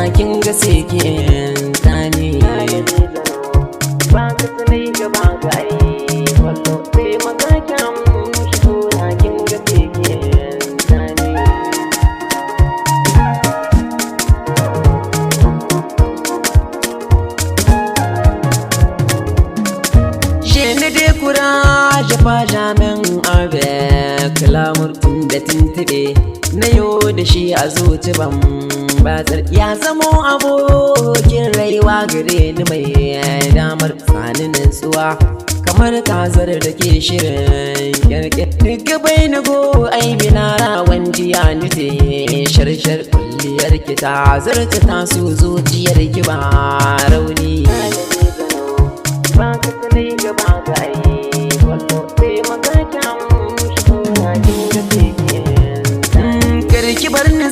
suna kin ga seke tani ba ka sanai gaba ga ai wallo sai makakin shi suna kin ga seke tani dai courage pas jamais avec l'amour tun da tuntube na yo da shi a zuci ban batsar ya zamo abokin rayuwa gare ni mai damar sani nutsuwa kamar kazar da ke shirin kyarke duka bai na go ai bina rawan jiya nute sharshar kulliyar ki ta zarta ta su zuciyar ki ba rauni ba ka sanai gaba ga ai wallo sai makakin shi suna kin ga seke karki bar ni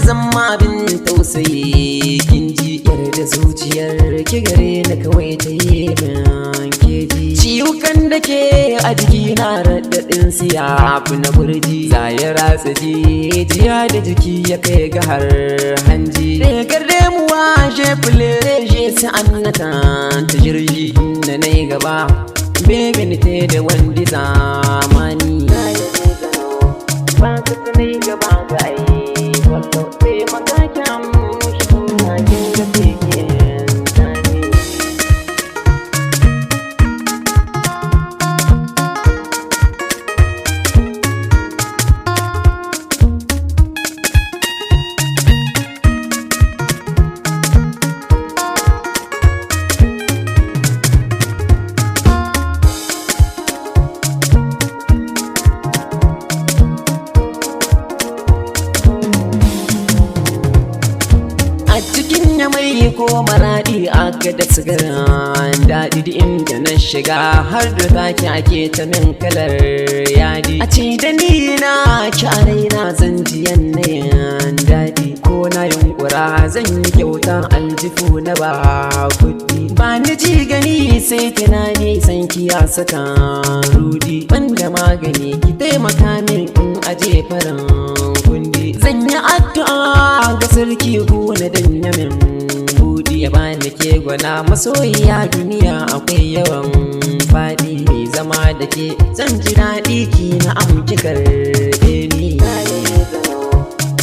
zama abin tausayi kin ji yarda zuciyar ki gare ni kawai ta yi min keji ciwukan da ke a jiki na raɗaɗin siyafi na burji za ya ratsa jijiya da jiki ya kai ga har hanji regar demuwa je fulere je sai annata ta jirgi da na yi gaba bebin te da wandi zamani ba ka sanai gaba ga ai wallo sai makakin shi suna kin ga seke tani mai ko maradi aka da sigaran daɗi da inda na shiga har da taki ake ta min kalar yadi a ce da ni na ki a raina zan ji yanayin daɗi ko na yunkura zan yi kyauta aljifu na ba kuɗi ba ni ji gani sai tunani san ki ya saka rudi banda magani ki taimaka min in aje farin kundi zan yi addu'a ga sarki ko na danya min ya bani ke gwana masoyiya duniya akwai yawan faɗi mai zama da ke zan ji daɗi ki na amki karɓe ni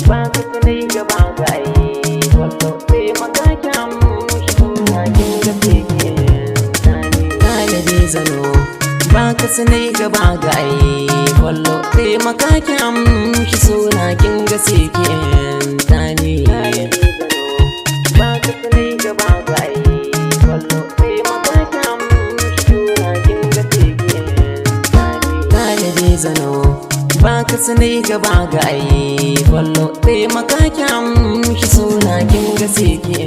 ba ka sanai gaba ga ai wallo sai makakin shi suna kin ga seke tani ɗalibi zano ba ka sanai gaba ga ai wallo sai makakin shi suna kin ga seke tani ba ka sanai gaba ga ai wallo sai makakin shi suna kin ga seke tani ɗalibi zano ba ka sanai gaba ga ai wallo sai makakin shi suna kin ga seke